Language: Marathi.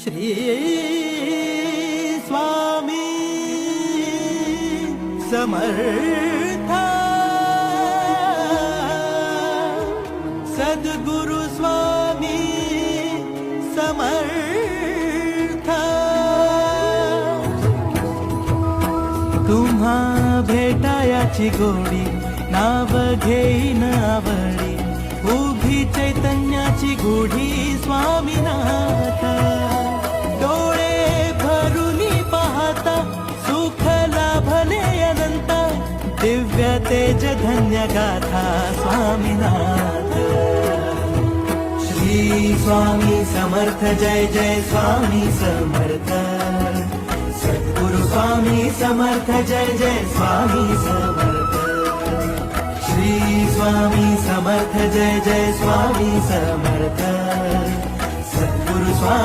श्री स्वामी समर्थ सद्गुरु स्वामी समर्थ तुम्हा भेटायाची गोडी नाव घेईन आवडी उभी चैतन्याची गुढी स्वामीनाथ डोळे भरूनी पाहता सुख लाभले अनंत दिव्य तेज धन्य गाथा स्वामीनाथ श्री स्वामी समर्थ जय जय स्वामी समर्थ सद्गुरु स्वामी समर्थ जय जय स्वामी समर्थ श्री स्वामी समर्थ जय जय स्वामी समर्थ सद्गुरु स्वामी